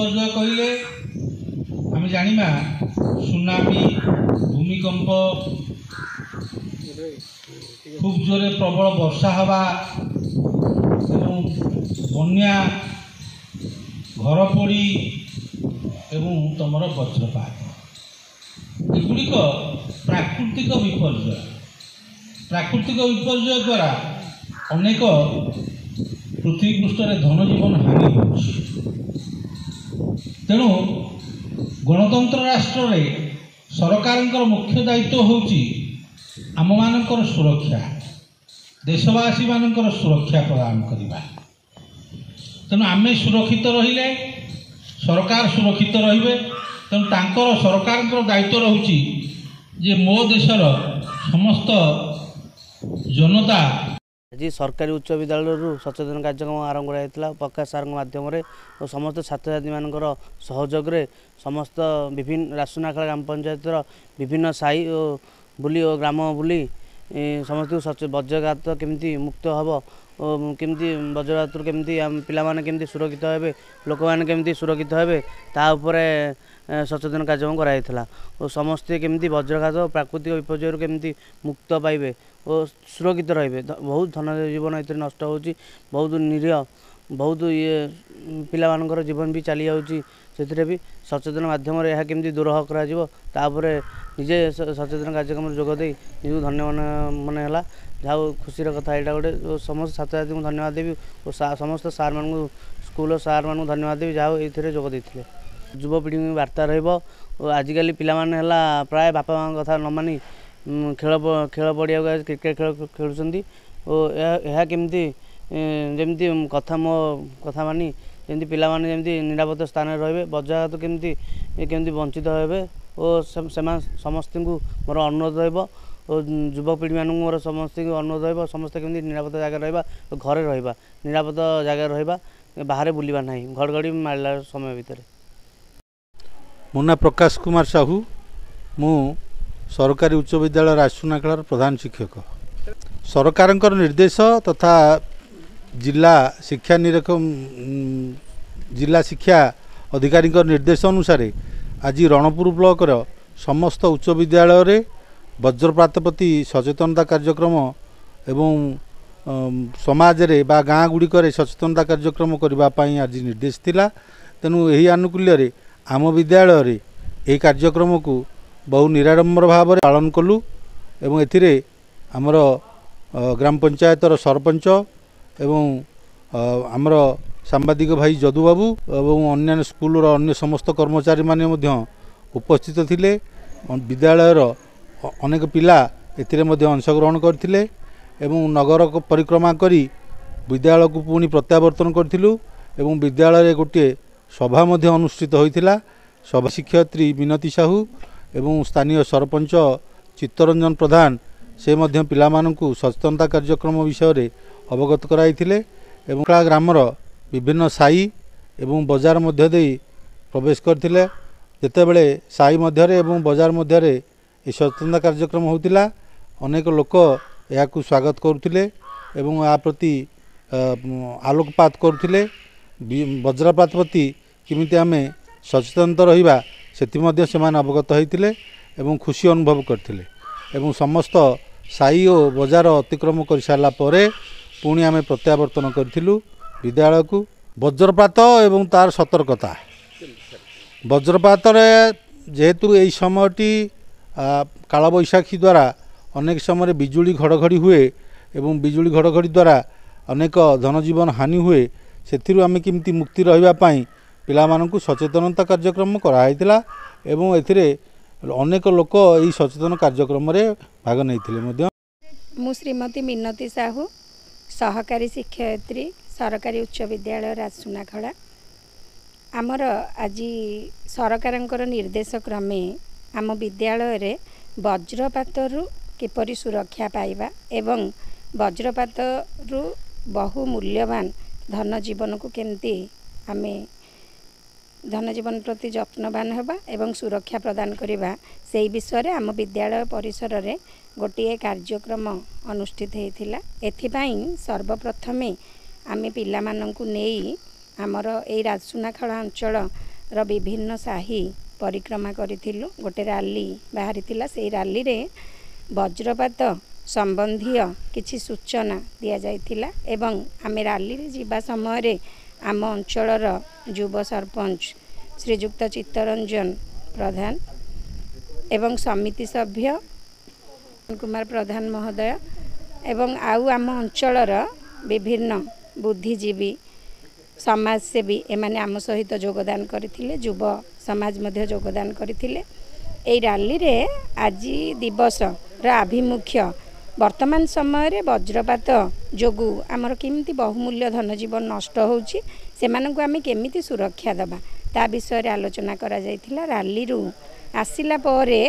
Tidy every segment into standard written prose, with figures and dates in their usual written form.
विपर्यय कहले आम जाना सुनामी भूमिकंप खूब जोरे प्रबल वर्षा हवा बन्या घर पोड़ी एवं तुमर वज्रपात एगुड़िक प्राकृतिक विपर्यय द्वारा अनेक पृथ्वी पृष्ठ धन जीवन हानि हो तेणु गणतंत्र राष्ट्र रे सरकार मुख्य दायित्व होउची आम मानकर सुरक्षा देशवासी मानकर सुरक्षा प्रदान करवा तेणु आमे सुरक्षित रहिले सरकार सुरक्षित रहिबे तेणु तांकर सरकार दायित्व रहुची जे मो देशर समस्त जनता आज सरकारी उच्च विद्यालय सचेतन कार्यक्रम आरंभ कराइला प्रकाश सार माध्यम और समस्त छात्र छात्री मानकर सहयोग रे समस्त विभिन्न रासुनाखेला ग्राम पंचायत विभिन्न साई और बुली और ग्राम बुली समस्त वज्रघात केमती मुक्त हम केमती वज्रघात केमती पिला माने केमती सुरक्षित हेबे लोक माने केमती सुरक्षित हेबे ता उपरे सचेतन कार्यक्रम कराइला और समस्ते केमती वज्रघात प्राकृतिक विपर्यय केमती मुक्त पाइबे और सुरक्षित रहिबे बहुत धन जीवन ए नष्ट होची बहुत निरीह बहुत ये पिला मानकर जीवन भी चली जाउची से भी सचेतन माध्यम यह केमती दूर करा निजे सचेतन कार्यक्रम जोगदे निज धन्य मन है जहाँ खुशी कथा यहाँ गोटे समस्त छात्र छात्री को धन्यवाद देवी और समस्त सार मान स्कूल सार मान धन्यवाद देवी जहाँ ये जोग देते युवपीढ़ी वार्ता रजिकल पाने प्राय बापा माँ कथा न मानी खेल पड़िया क्रिकेट खेल खेलुंट और यह केमती जमती कथा मो कथा मानी जमी पाने निरापद स्थान रे वज्रघात केमती केमती वंचित हे और समस्त को मोर अनुरोध रहा और युवपीढ़ी मानक मोर समस्त अनुरोध रहा समस्त केमती निरापद जगह रहा घरे रहा निरापद जगह रहा बाहर बुलवा ना घड़घड़ी मारला समय भितर। मो ना प्रकाश कुमार साहू मु सरकारी उच्च विद्यालय राजसुनाखेलार प्रधान शिक्षक सरकार निर्देश तथा जिला शिक्षा जिला शिक्षा अधिकारी निर्देश अनुसार आज रणपुर ब्लॉक समस्त उच्च विद्यालय रे वज्रपात प्रति सचेतनता कार्यक्रम एवं समाज रे बा गाँ गुड़िक सचेतनता कार्यक्रम करने आज निर्देश थिला तेणु यही आनुकूल्य रे आम विद्यालय रे यह कार्यक्रम को बहु निराडंबर भाव पालन कलु एवं एथिरे आमर ग्राम पंचायतर सरपंच एवं आमर सांबादिक भाई जदू बाबू एवं अन्य स्कूल अन्य समस्त कर्मचारी माने मध्य उपस्थित थिले विद्यालयर अनेक पिला एथिरे मध्य अंशग्रहण करथिले एवं नगर को परिक्रमा करी विद्यालय को पुणी प्रत्यावर्तन करथिलु एवं विद्यालय गोटे सभा मध्य अनुष्ठित होइथिला सभा शिक्षयत्री मिनती साहू एवं स्थानीय सरपंच चित्तरंजन प्रधान से मध्य पिला मानकु सचेतनता कार्यक्रम विषय रे अवगत कराइथिले एवं ग्रामर विभिन्न साई एवं बजार मध्य दे प्रवेश करथिले जेतेबेले साई मध्य रे एवं बजार मध्य रे ए सचेतनता कार्यक्रम होतिला अनेक लोक याकु स्वागत करुथिले एवं आ प्रति आलोकपात करुथिले वज्रपात प्रति किमिति आमे सचेतन रहिबा सेति मध्य सेमान अवगत होइथिले एवं खुशी अनुभव करथिले एवं समस्त साई और बजार अतिक्रम कर सारा परे पुणी आमे प्रत्यावर्तन करथिलु विद्यालय को वज्रपात एवं तार सतर्कता वज्रपात जेहेतु यही समयटी काल बैशाखी द्वारा अनेक समय बिजुली घड़घड़ी हुए एवं बिजुली घड़घड़ी द्वारा अनेक धनजीवन हानि हुए से आमे किमती मुक्ति रहिबा पई पिला मानकु सचेतनता कार्यक्रम कराइतिला एवं एथिरे अनेक लोक यही सचेतन कार्यक्रम रे भाग नैथिले मध्य। मु श्रीमती मिनती साहू सहकारी शिक्षयत्री सरकारी उच्च विद्यालय राजसुनाखेला आमर आज सरकार निर्देश क्रमे आम विद्यालय रे वज्रपात किपरि सुरक्षा पाइबा एवं वज्रपात रु बहु मूल्यवान धन जीवन को केमती आमे धन जीवन प्रति जत्नवान होबा एवं सुरक्षा प्रदान करिबा से विषय आम विद्यालय परिसर रे गोटे कार्यक्रम अनुष्ठित होता एथिपाई सर्वप्रथमे आमे पिला माननकु नेई आमर ए राजसुनाखेला अंचल विभिन्न साही परिक्रमा करिथिलु गोटे रैली बाहरी से रैली रे वज्रपात संबंधी किछि सूचना दिया जाइथिला एवं आमे रैली रे जीवा समय रे आम अंचलर युव सरपंच श्रीजुक्त चित्तरंजन प्रधान एवं समिति सभ्य कुमार प्रधान महोदय एवं आउ आम अंचलर विभिन्न बुद्धिजीवी समाजसेवी एमाने आम सहित योगदान करथिले युव समाज मध्य योगदान करथिले। एई रैली रे आज दिवस रा आभिमुख्य वर्तमान समय रे वज्रपात जोगु आमर केमिति बहुमूल्य धन जीवन नष्ट होउची सेमानकु आमे केमिति सुरक्षा दबा ता विषय रे आलोचना करा जायथिला। रैली रु आसिला परे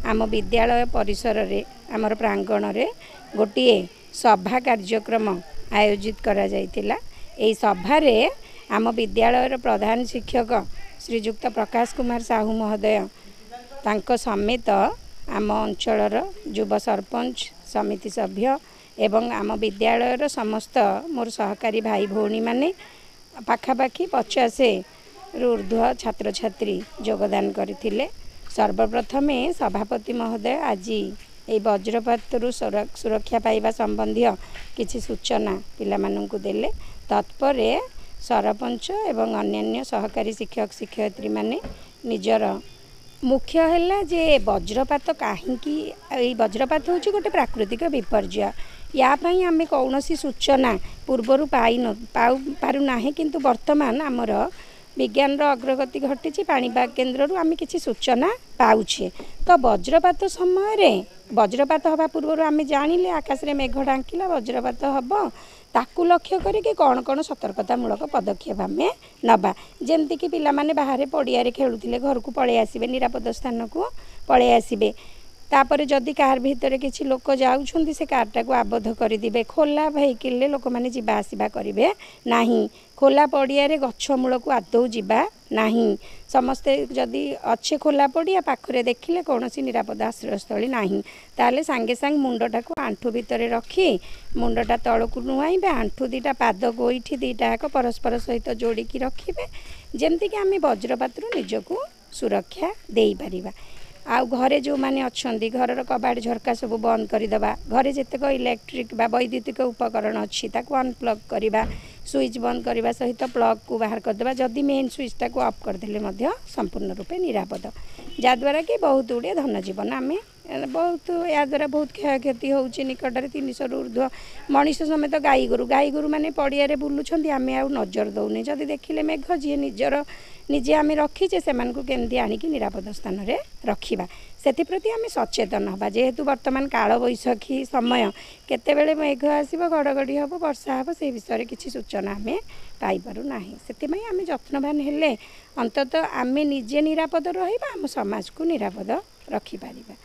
आम विद्यालय परिसर रे आमर प्रांगण रे गोटिए सभा कार्यक्रम आयोजित करा जायथिला। एई सभा रे आम विद्यालय प्रधान शिक्षक श्रीजुक्त प्रकाश कुमार साहू महोदय तांको समेत आम अंचलर युव सरपंच समिति सभ्य एवं आम विद्यालयर समस्त मोर सहकारी भाई भौणी माने पाखापाखि 50 रु ऊर्ध्व छात्र छात्री योगदान करथिले। सर्वप्रथमे सभापति महोदय आज ये वज्रपात सुरक्षा पाइबा संबंधी किछि सूचना पिला माननकु देले। तत्परे सरपंच एवं अन्यान्य सहकारी शिक्षक शिक्षयित्री माने निजर मुख्य है जे वज्रपात कहीं वज्रपात हूँ गोटे प्राकृतिक विपर्य या आम कौन सूचना पूर्वर पारुना किंतु वर्तमान आमर विज्ञान अग्रगति घटी पाणीपाग केन्द्र आम कि सूचना पाऊे। तो वज्रपात समय वज्रपात हवा पूर्व आम जानिले आकाश में मेघ ढांकिला वज्रपात हम ताकू लक्ष्य करके कौन कौन सतर्कतामूलक पदक्षेप आम नवा जमती पिला माने बाहर पड़िया खेलुले घर को पलि आसबे निरापद स्थान को पलि आसबे। तापर जदि कार भितर किसी लोक जाउछुंती से कारटा को आबद्ध करदिबे। खोला भेहिकल लोक माने जिबा आसिबा करिवे नाही। खोला पड़िया रे गछ मूल को आदौ जिबा नाही। समस्ते जदि अच्छे खोला पड़िया पाखरे देखिले कौनसी निरापद आश्रयस्थली नाही ताले सांगे सांग मुंडटा को आंठू भितर रखी मुंडटा तळकु नुआइबे आंठू दीटा पाद गोइठी दीटा एक परस्पर सहित जोड़िकी रखिबे जेमति कि आमे वज्रपातरू निजको सुरक्षा देई परिबा। आउ घरे जो माने अच्छी घर कबाड़ झरका सब बंद करदेवा घरे जितक इलेक्ट्रिक बा वैद्युतिक उपकरण अच्छी ताको अनप्लग करवा स्विच बंद करने सहित प्लग को बाहर करदेवा जदि मेन स्विचटा को अफ करदे संपूर्ण रूपे निरापद जद्वारा कि बहुत गुड़े धन जीवन आम बहुत या द्वारा बहुत क्षयक्षति होउछि। निकटरे 300 रु ऊर्ध्व मनीष समेत गाई गोरु माने पड़िया बुलूछंती आम आ नजर दौने जदि देखिले मेघ जी निजे आम रखीचे से केमती आणिकी निरापद स्थान रे रखिबा सेप्रति आम सचेतन हवा जेहेतु वर्तमान काल बैशाखी समय केतेबेले मेघ आसीबो घड़घड़ी हम वर्षा हम से विषय किसी सूचना आम पाइपारू नाही। सेतिमाई आम जत्नवान हेले अंततः आम निजे निरापद रहिबा आम समाज को निरापद रखिपारिबा।